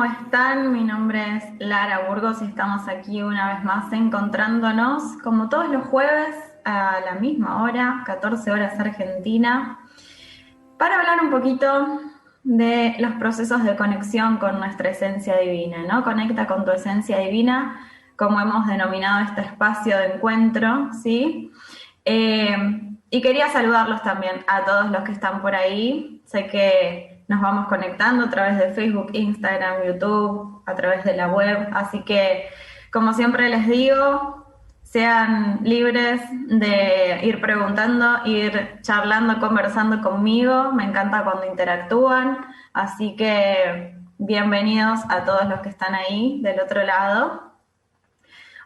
¿Cómo están? Mi nombre es Lara Burgos y estamos aquí una vez más encontrándonos como todos los jueves a la misma hora, 14 horas Argentina, para hablar un poquito de los procesos de conexión con nuestra esencia divina, ¿no? Conecta con tu esencia divina, como hemos denominado este espacio de encuentro, ¿sí? Y quería saludarlos también a todos los que están por ahí. Sé que nos vamos conectando a través de Facebook, Instagram, YouTube, a través de la web. Así que, como siempre les digo, sean libres de ir preguntando, ir charlando, conversando conmigo. Me encanta cuando interactúan. Así que bienvenidos a todos los que están ahí del otro lado.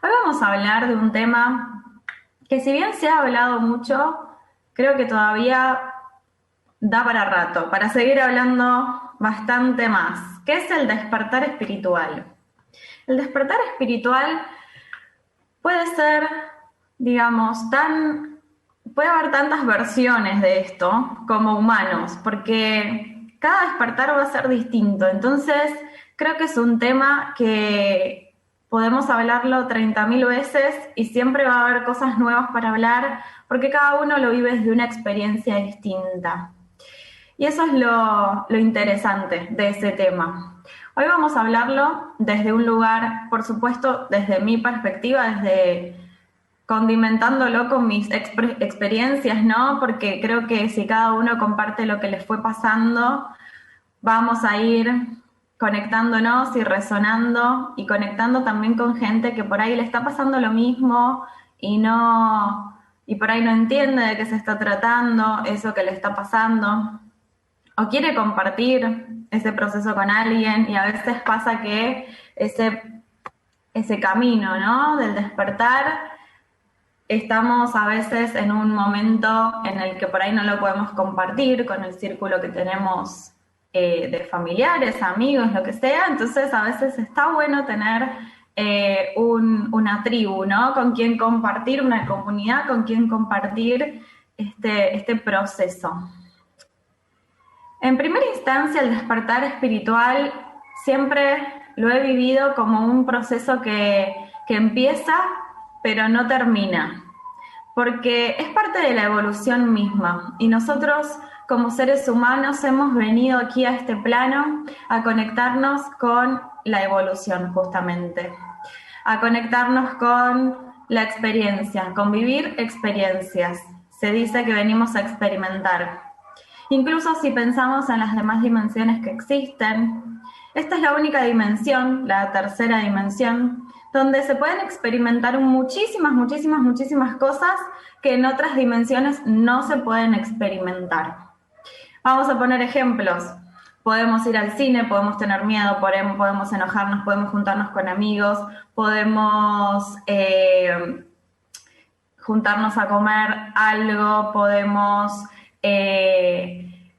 Hoy vamos a hablar de un tema que, si bien se ha hablado mucho, creo que todavía da para rato, para seguir hablando bastante más, que es el despertar espiritual. El despertar espiritual puede ser, digamos, puede haber tantas versiones de esto como humanos, porque cada despertar va a ser distinto. Entonces, creo que es un tema que podemos hablarlo 30.000 veces y siempre va a haber cosas nuevas para hablar, porque cada uno lo vive desde una experiencia distinta. Y eso es lo interesante de ese tema. Hoy vamos a hablarlo desde un lugar, por supuesto, desde mi perspectiva, desde condimentándolo con mis experiencias, ¿no? Porque creo que si cada uno comparte lo que les fue pasando, vamos a ir conectándonos y resonando y conectando también con gente que por ahí le está pasando lo mismo y por ahí no entiende de qué se está tratando, eso que le está pasando, o quiere compartir ese proceso con alguien, y a veces pasa que ese camino, ¿no? Del despertar, estamos a veces en un momento en el que por ahí no lo podemos compartir con el círculo que tenemos de familiares, amigos, lo que sea. Entonces a veces está bueno tener una tribu, ¿no? Con quien compartir, una comunidad con quien compartir este proceso. En primera instancia, el despertar espiritual siempre lo he vivido como un proceso que empieza pero no termina, porque es parte de la evolución misma, y nosotros como seres humanos hemos venido aquí a este plano a conectarnos con la evolución, justamente, a conectarnos con la experiencia, con vivir experiencias. Se dice que venimos a experimentar. Incluso si pensamos en las demás dimensiones que existen, esta es la única dimensión, la tercera dimensión, donde se pueden experimentar muchísimas cosas que en otras dimensiones no se pueden experimentar. Vamos a poner ejemplos. Podemos ir al cine, podemos tener miedo, podemos enojarnos, podemos juntarnos con amigos, podemos juntarnos a comer algo, podemos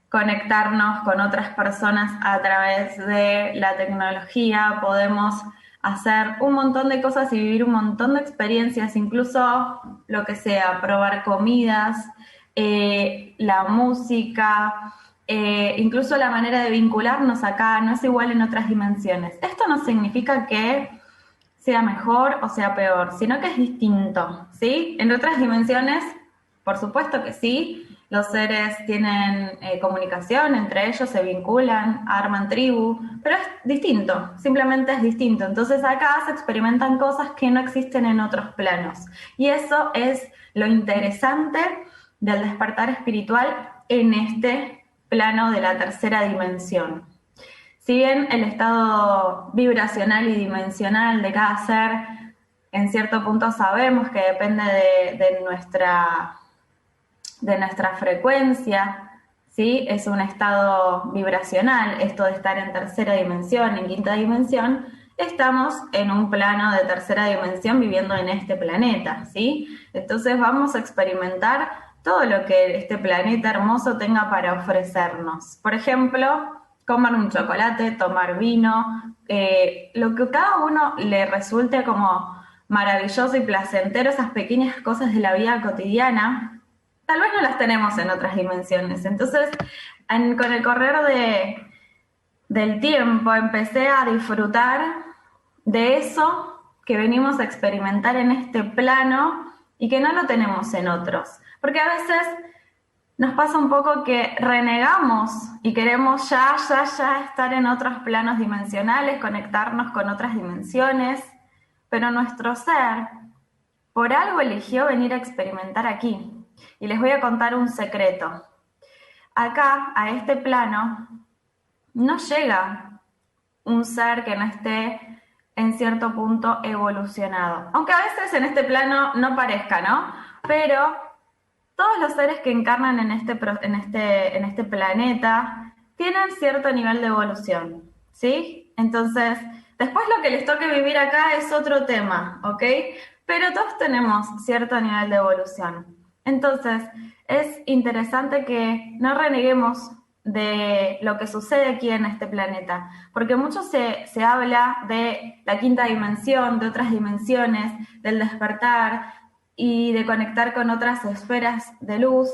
conectarnos con otras personas a través de la tecnología, podemos hacer un montón de cosas y vivir un montón de experiencias, incluso lo que sea, probar comidas, la música, incluso la manera de vincularnos acá no es igual en otras dimensiones. Esto no significa que sea mejor o sea peor, sino que es distinto, ¿sí? En otras dimensiones, por supuesto que sí, los seres tienen comunicación entre ellos, se vinculan, arman tribu, pero es distinto, simplemente es distinto. Entonces acá se experimentan cosas que no existen en otros planos. Y eso es lo interesante del despertar espiritual en este plano de la tercera dimensión. Si bien el estado vibracional y dimensional de cada ser, en cierto punto sabemos que depende de nuestra frecuencia, ¿sí? Es un estado vibracional, esto de estar en tercera dimensión, en quinta dimensión, estamos en un plano de tercera dimensión viviendo en este planeta, ¿sí? Entonces vamos a experimentar todo lo que este planeta hermoso tenga para ofrecernos. Por ejemplo, comer un chocolate, tomar vino, lo que a cada uno le resulte como maravilloso y placentero, esas pequeñas cosas de la vida cotidiana, tal vez no las tenemos en otras dimensiones. Entonces, con el correr del tiempo empecé a disfrutar de eso que venimos a experimentar en este plano y que no lo tenemos en otros. Porque a veces nos pasa un poco que renegamos y queremos ya estar en otros planos dimensionales, conectarnos con otras dimensiones, pero nuestro ser por algo eligió venir a experimentar aquí. Y les voy a contar un secreto. Acá, a este plano, no llega un ser que no esté en cierto punto evolucionado. Aunque a veces en este plano no parezca, ¿no? Pero todos los seres que encarnan en este planeta tienen cierto nivel de evolución, ¿sí? Entonces, después lo que les toque vivir acá es otro tema, ¿ok? Pero todos tenemos cierto nivel de evolución. Entonces, es interesante que no reneguemos de lo que sucede aquí en este planeta, porque mucho se habla de la quinta dimensión, de otras dimensiones, del despertar y de conectar con otras esferas de luz,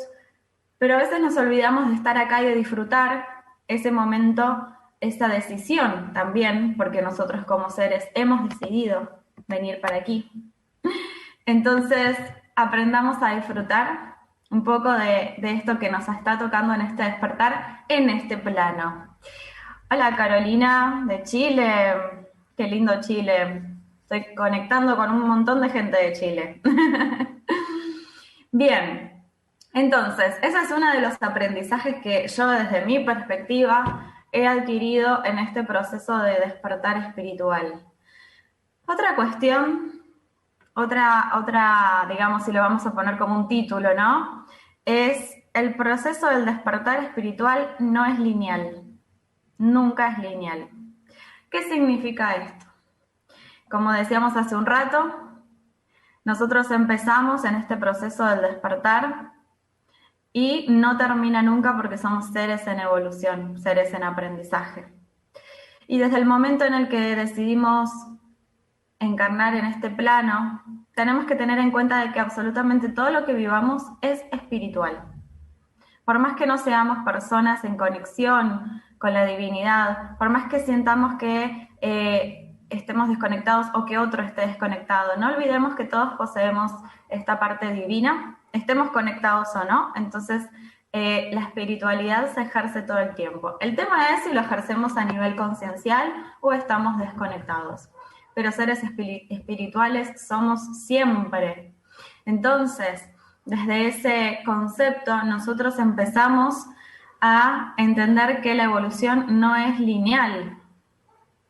pero a veces nos olvidamos de estar acá y de disfrutar ese momento, esa decisión también, porque nosotros como seres hemos decidido venir para aquí. Entonces, aprendamos a disfrutar un poco de esto que nos está tocando en este despertar, en este plano. Hola Carolina, de Chile. Qué lindo Chile. Estoy conectando con un montón de gente de Chile. Bien, entonces, ese es uno de los aprendizajes que yo desde mi perspectiva he adquirido en este proceso de despertar espiritual. Otra cuestión, digamos, si lo vamos a poner como un título, ¿no? Es el proceso del despertar espiritual no es lineal, nunca es lineal. ¿Qué significa esto? Como decíamos hace un rato, nosotros empezamos en este proceso del despertar y no termina nunca porque somos seres en evolución, seres en aprendizaje. Y desde el momento en el que decidimos encarnar en este plano, tenemos que tener en cuenta de que absolutamente todo lo que vivamos es espiritual. Por más que no seamos personas en conexión con la divinidad, por más que sintamos que estemos desconectados o que otro esté desconectado, no olvidemos que todos poseemos esta parte divina, estemos conectados o no. Entonces, la espiritualidad se ejerce todo el tiempo. El tema es si lo ejercemos a nivel conciencial o estamos desconectados. Pero seres espirituales somos siempre. Entonces, desde ese concepto, nosotros empezamos a entender que la evolución no es lineal,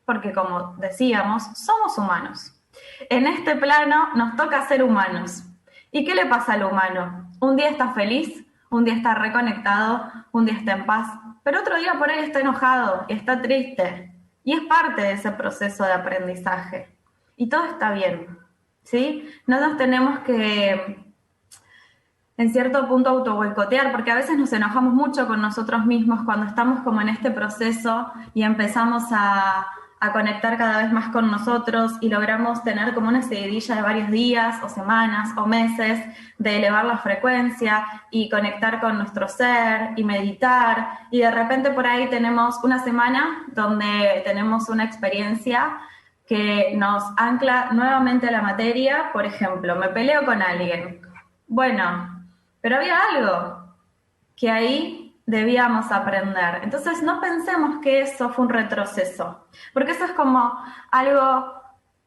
porque como decíamos, somos humanos. En este plano nos toca ser humanos. ¿Y qué le pasa al humano? Un día está feliz, un día está reconectado, un día está en paz, pero otro día por ahí está enojado y está triste. Y es parte de ese proceso de aprendizaje. Y todo está bien, ¿sí? No nos tenemos que, en cierto punto, autoboicotear, porque a veces nos enojamos mucho con nosotros mismos cuando estamos como en este proceso y empezamos a conectar cada vez más con nosotros y logramos tener como una seguidilla de varios días o semanas o meses de elevar la frecuencia y conectar con nuestro ser y meditar, y de repente por ahí tenemos una semana donde tenemos una experiencia que nos ancla nuevamente a la materia. Por ejemplo, me peleo con alguien. Bueno, pero había algo que ahí debíamos aprender. Entonces no pensemos que eso fue un retroceso, porque eso es como algo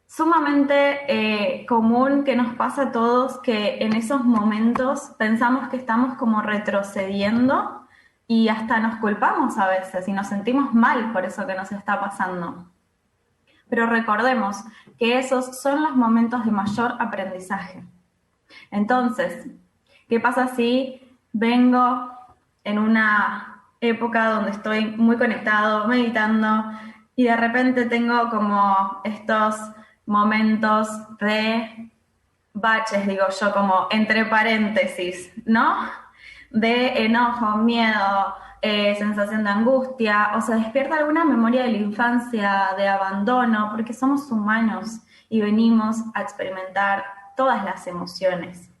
sumamente común que nos pasa a todos, que en esos momentos pensamos que estamos como retrocediendo y hasta nos culpamos a veces y nos sentimos mal por eso que nos está pasando. Pero recordemos que esos son los momentos de mayor aprendizaje. Entonces, ¿qué pasa si vengo en una época donde estoy muy conectado, meditando, y de repente tengo como estos momentos de baches, digo yo, como entre paréntesis, ¿no? De enojo, miedo, sensación de angustia, o se despierta alguna memoria de la infancia, de abandono, porque somos humanos y venimos a experimentar todas las emociones.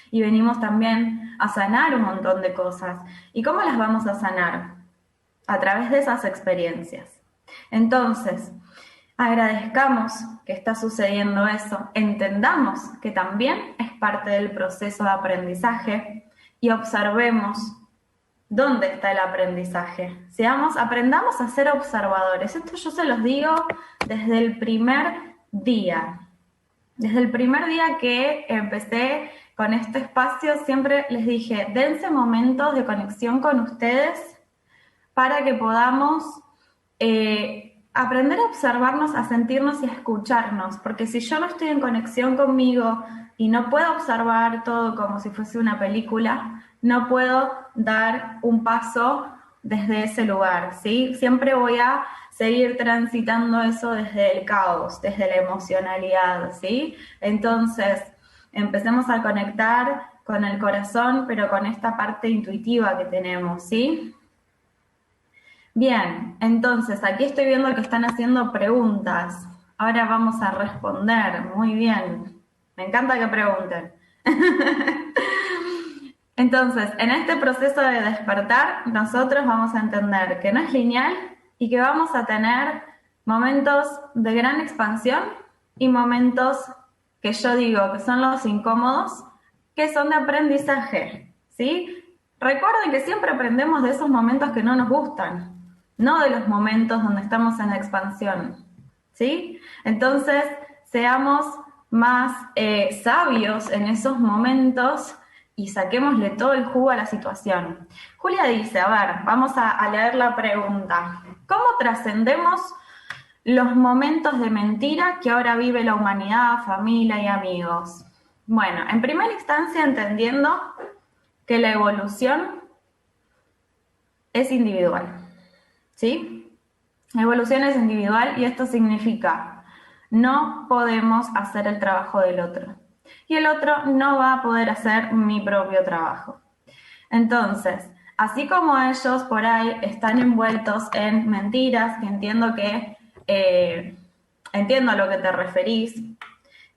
Y venimos también a sanar un montón de cosas. ¿Y cómo las vamos a sanar? A través de esas experiencias. Entonces, agradezcamos que está sucediendo eso, entendamos que también es parte del proceso de aprendizaje y observemos dónde está el aprendizaje. Aprendamos a ser observadores. Esto yo se los digo desde el primer día. Desde el primer día que empecé con este espacio, siempre les dije, dense momentos de conexión con ustedes para que podamos aprender a observarnos, a sentirnos y a escucharnos, porque si yo no estoy en conexión conmigo y no puedo observar todo como si fuese una película, no puedo dar un paso desde ese lugar, ¿sí? Siempre voy a seguir transitando eso desde el caos, desde la emocionalidad, ¿sí? Entonces, empecemos a conectar con el corazón, pero con esta parte intuitiva que tenemos, ¿sí? Bien, entonces aquí estoy viendo que están haciendo preguntas. Ahora vamos a responder. Muy bien. Me encanta que pregunten. Entonces, en este proceso de despertar, nosotros vamos a entender que no es lineal y que vamos a tener momentos de gran expansión y momentos que yo digo que son los incómodos, que son de aprendizaje, ¿sí? Recuerden que siempre aprendemos de esos momentos que no nos gustan, no de los momentos donde estamos en expansión, ¿sí? Entonces, seamos más sabios en esos momentos y saquémosle todo el jugo a la situación. Julia dice, a ver, vamos a leer la pregunta. ¿Cómo trascendemos los momentos de mentira que ahora vive la humanidad, familia y amigos? Bueno, en primera instancia entendiendo que la evolución es individual, ¿sí? La evolución es individual y esto significa no podemos hacer el trabajo del otro. Y el otro no va a poder hacer mi propio trabajo. Entonces, así como ellos por ahí están envueltos en mentiras, que entiendo entiendo a lo que te referís,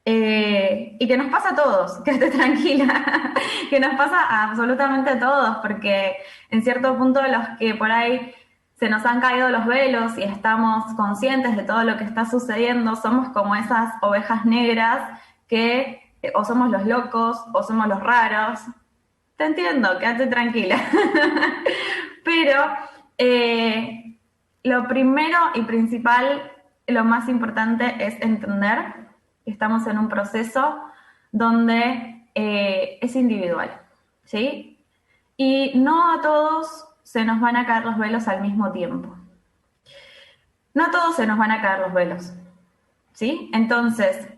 y que nos pasa a todos, que estés tranquila, que nos pasa a absolutamente a todos, porque en cierto punto los que por ahí se nos han caído los velos y estamos conscientes de todo lo que está sucediendo, somos como esas ovejas negras que o somos los locos o somos los raros. Te entiendo, quédate tranquila. Pero lo primero y principal, lo más importante es entender que estamos en un proceso donde es individual, ¿sí? Y no a todos se nos van a caer los velos al mismo tiempo. No a todos se nos van a caer los velos, ¿sí? Entonces,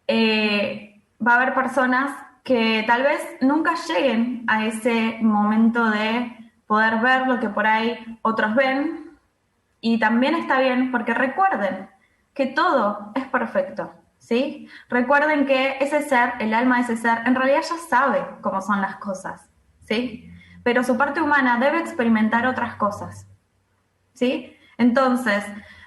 va a haber personas que tal vez nunca lleguen a ese momento de poder ver lo que por ahí otros ven, y también está bien porque recuerden que todo es perfecto, ¿sí? Recuerden que ese ser, el alma de ese ser, en realidad ya sabe cómo son las cosas, ¿sí? Pero su parte humana debe experimentar otras cosas, ¿sí? Entonces,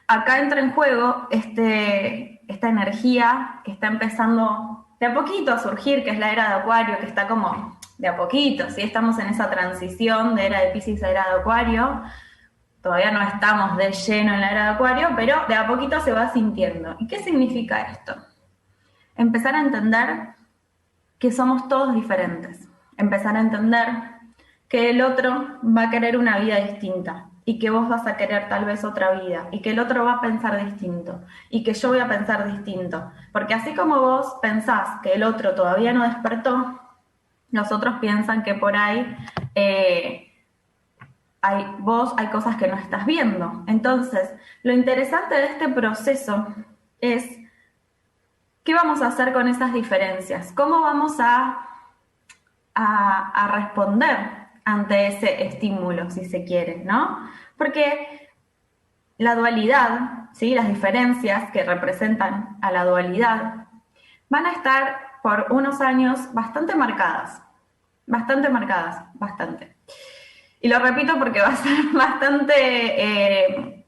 acá entra en juego esta energía que está empezando de a poquito a surgir, que es la era de Acuario, que está como de a poquito, ¿sí? Estamos en esa transición de era de Piscis a era de Acuario. Todavía no estamos de lleno en la era de Acuario, pero de a poquito se va sintiendo. ¿Y qué significa esto? Empezar a entender que somos todos diferentes. Empezar a entender que el otro va a querer una vida distinta y que vos vas a querer tal vez otra vida y que el otro va a pensar distinto y que yo voy a pensar distinto. Porque así como vos pensás que el otro todavía no despertó, los otros piensan que por ahí hay cosas que no estás viendo. Entonces, lo interesante de este proceso es qué vamos a hacer con esas diferencias, cómo vamos a responder ante ese estímulo, si se quiere, ¿no? Porque la dualidad, ¿sí? Las diferencias que representan a la dualidad van a estar por unos años bastante marcadas, bastante. Y lo repito porque va a ser bastante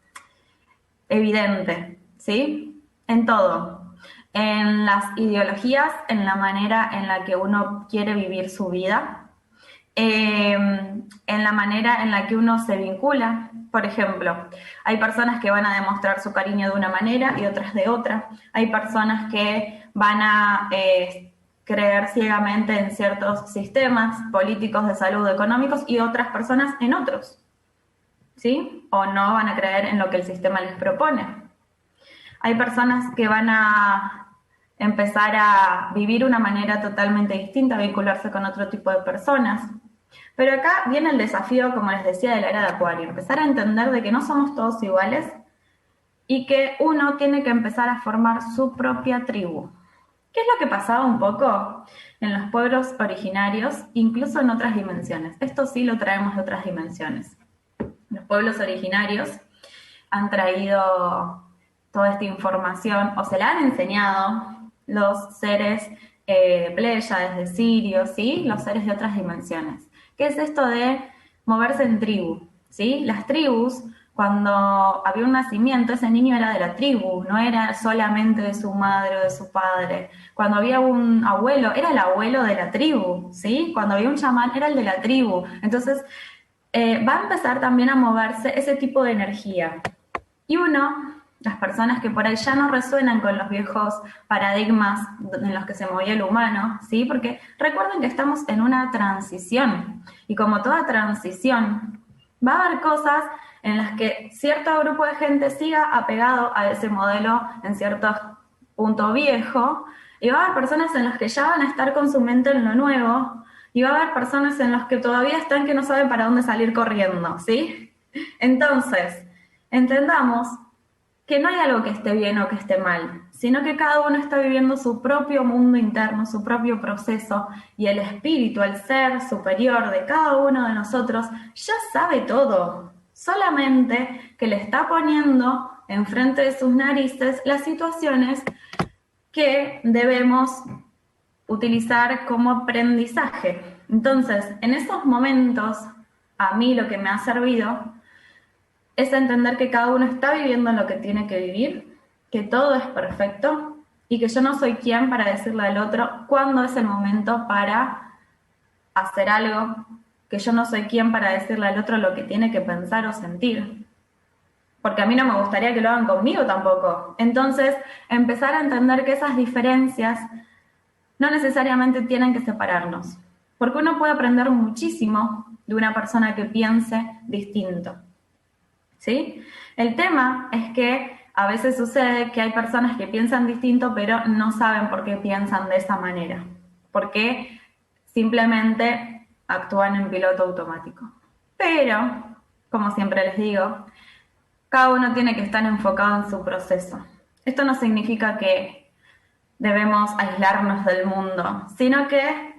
evidente, ¿sí? En todo. En las ideologías, en la manera en la que uno quiere vivir su vida, en la manera en la que uno se vincula, Por ejemplo, hay personas que van a demostrar su cariño de una manera y otras de otra. Hay personas que van a creer ciegamente en ciertos sistemas políticos, de salud, económicos, y otras personas en otros, ¿sí? O no van a creer en lo que el sistema les propone. Hay personas que van a empezar a vivir una manera totalmente distinta, vincularse con otro tipo de personas. Pero acá viene el desafío, como les decía, de la era de Acuario, empezar a entender de que no somos todos iguales y que uno tiene que empezar a formar su propia tribu. ¿Qué es lo que pasaba un poco en los pueblos originarios, incluso en otras dimensiones? Esto sí lo traemos de otras dimensiones. Los pueblos originarios han traído toda esta información, o se la han enseñado los seres de Pléyades, de Sirio, ¿sí? Los seres de otras dimensiones. ¿Qué es esto de moverse en tribu? ¿Sí? Las tribus, cuando había un nacimiento, ese niño era de la tribu, no era solamente de su madre o de su padre. Cuando había un abuelo, era el abuelo de la tribu, ¿sí? Cuando había un chamán, era el de la tribu. Entonces, va a empezar también a moverse ese tipo de energía. Y las personas que por ahí ya no resuenan con los viejos paradigmas en los que se movía el humano, ¿sí? Porque recuerden que estamos en una transición, y como toda transición, va a haber cosas en las que cierto grupo de gente siga apegado a ese modelo en cierto punto viejo, y va a haber personas en las que ya van a estar con su mente en lo nuevo, y va a haber personas en las que todavía están que no saben para dónde salir corriendo, ¿sí? Entonces, entendamos que no hay algo que esté bien o que esté mal, sino que cada uno está viviendo su propio mundo interno, su propio proceso, y el espíritu, el ser superior de cada uno de nosotros, ya sabe todo, solamente que le está poniendo enfrente de sus narices las situaciones que debemos utilizar como aprendizaje. Entonces, en esos momentos, a mí lo que me ha servido es entender que cada uno está viviendo lo que tiene que vivir, que todo es perfecto y que yo no soy quien para decirle al otro cuándo es el momento para hacer algo, que yo no soy quien para decirle al otro lo que tiene que pensar o sentir, porque a mí no me gustaría que lo hagan conmigo tampoco. Entonces, empezar a entender que esas diferencias no necesariamente tienen que separarnos, porque uno puede aprender muchísimo de una persona que piense distinto. ¿Sí? El tema es que a veces sucede que hay personas que piensan distinto, pero no saben por qué piensan de esa manera, porque simplemente actúan en piloto automático. Pero, como siempre les digo, cada uno tiene que estar enfocado en su proceso. Esto no significa que debemos aislarnos del mundo, sino que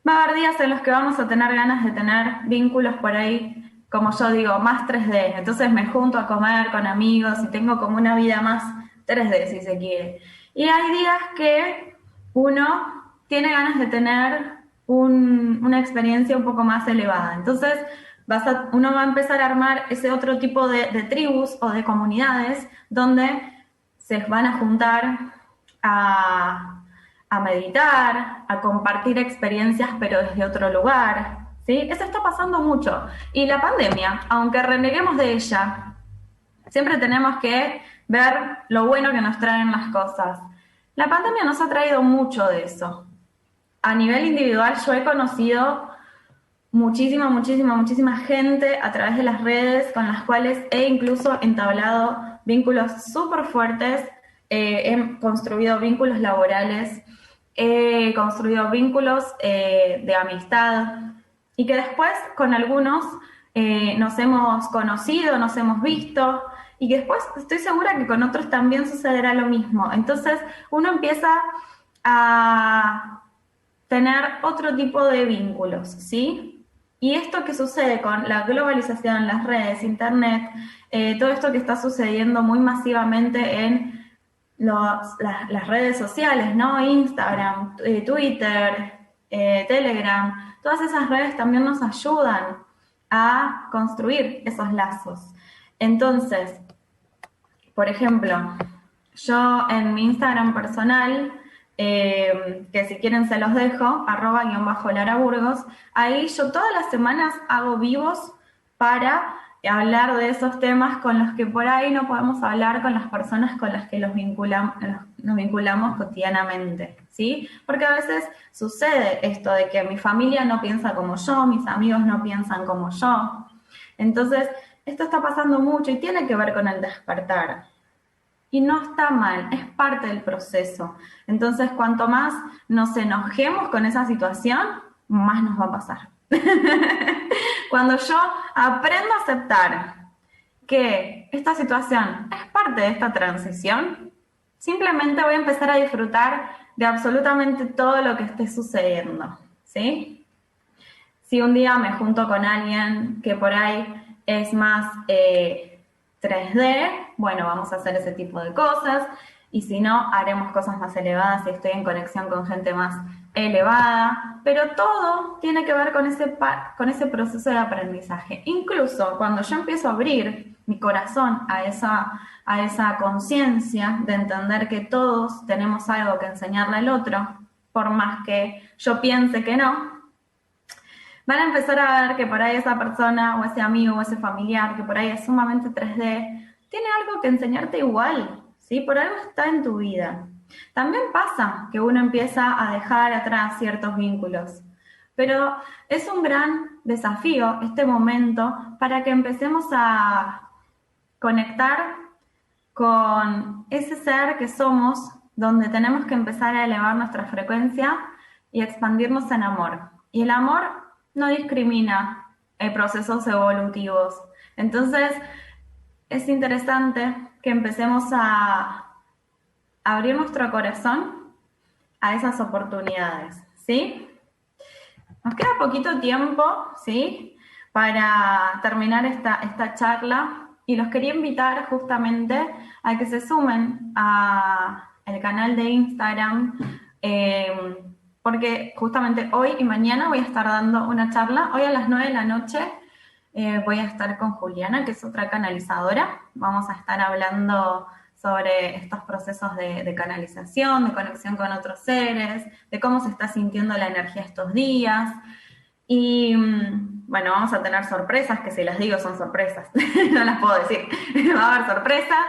va a haber días en los que vamos a tener ganas de tener vínculos por ahí, como yo digo, más 3D. Entonces me junto a comer con amigos y tengo como una vida más 3D, si se quiere. Y hay días que uno tiene ganas de tener una experiencia un poco más elevada. Entonces uno va a empezar a armar ese otro tipo de tribus o de comunidades donde se van a juntar a meditar, a compartir experiencias, pero desde otro lugar, ¿sí? Eso está pasando mucho. Y la pandemia, aunque reneguemos de ella, siempre tenemos que ver lo bueno que nos traen las cosas. La pandemia nos ha traído mucho de eso. A nivel individual, yo he conocido muchísima gente a través de las redes, con las cuales he incluso entablado vínculos súper fuertes. He construido vínculos laborales, he construido vínculos de amistad, y que después con algunos nos hemos conocido, nos hemos visto, y que después estoy segura que con otros también sucederá lo mismo. Entonces uno empieza a tener otro tipo de vínculos, ¿sí? Y esto que sucede con la globalización, las redes, internet, todo esto que está sucediendo muy masivamente en las redes sociales, ¿no? Instagram, Twitter, Telegram, todas esas redes también nos ayudan a construir esos lazos. Entonces, por ejemplo, yo en mi Instagram personal, que si quieren se los dejo, @_Lara Burgos, ahí yo todas las semanas hago vivos para hablar de esos temas con los que por ahí no podemos hablar con las personas con las que nos vinculamos cotidianamente, ¿sí? Porque a veces sucede esto de que mi familia no piensa como yo, mis amigos no piensan como yo. Entonces, esto está pasando mucho y tiene que ver con el despertar. Y no está mal, es parte del proceso. Entonces, cuanto más nos enojemos con esa situación, más nos va a pasar. Cuando yo aprendo a aceptar que esta situación es parte de esta transición, simplemente voy a empezar a disfrutar de absolutamente todo lo que esté sucediendo, ¿sí? Si un día me junto con alguien que por ahí es más 3D, bueno, vamos a hacer ese tipo de cosas, y si no, haremos cosas más elevadas si estoy en conexión con gente más elevada, pero todo tiene que ver con ese proceso de aprendizaje. Incluso cuando yo empiezo a abrir mi corazón a esa conciencia de entender que todos tenemos algo que enseñarle al otro, por más que yo piense que no, van a empezar a ver que por ahí esa persona o ese amigo o ese familiar que por ahí es sumamente 3D, tiene algo que enseñarte igual, ¿sí? Por algo está en tu vida. También pasa que uno empieza a dejar atrás ciertos vínculos, pero es un gran desafío este momento para que empecemos a conectar con ese ser que somos, donde tenemos que empezar a elevar nuestra frecuencia y expandirnos en amor. Y el amor no discrimina procesos evolutivos. Entonces, es interesante que empecemos a abrir nuestro corazón a esas oportunidades, ¿sí? Nos queda poquito tiempo, ¿sí? Para terminar esta charla y los quería invitar justamente a que se sumen al canal de Instagram, porque justamente hoy y mañana voy a estar dando una charla. Hoy a las 9 de la noche voy a estar con Juliana, que es otra canalizadora. Vamos a estar hablando sobre estos procesos de canalización, de conexión con otros seres, de cómo se está sintiendo la energía estos días. Y bueno, vamos a tener sorpresas, que si las digo son sorpresas, no las puedo decir, va a haber sorpresas.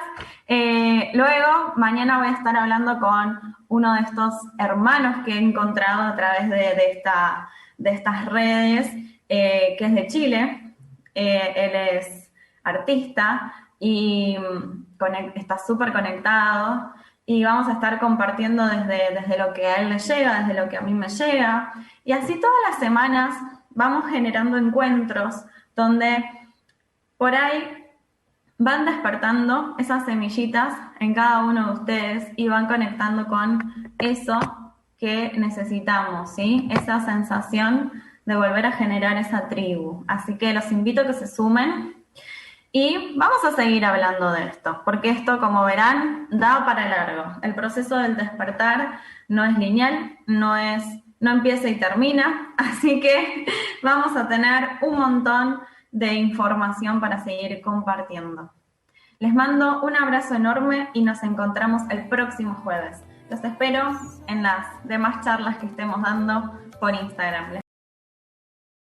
Luego, mañana voy a estar hablando con uno de estos hermanos que he encontrado a través de estas redes, que es de Chile. Él es artista y está súper conectado, y vamos a estar compartiendo desde lo que a él le llega, desde lo que a mí me llega, y así todas las semanas vamos generando encuentros donde por ahí van despertando esas semillitas en cada uno de ustedes y van conectando con eso que necesitamos, ¿sí? Esa sensación de volver a generar esa tribu. Así que los invito a que se sumen. Y vamos a seguir hablando de esto, porque esto, como verán, da para largo. El proceso del despertar no es lineal, no empieza y termina, así que vamos a tener un montón de información para seguir compartiendo. Les mando un abrazo enorme y nos encontramos el próximo jueves. Los espero en las demás charlas que estemos dando por Instagram.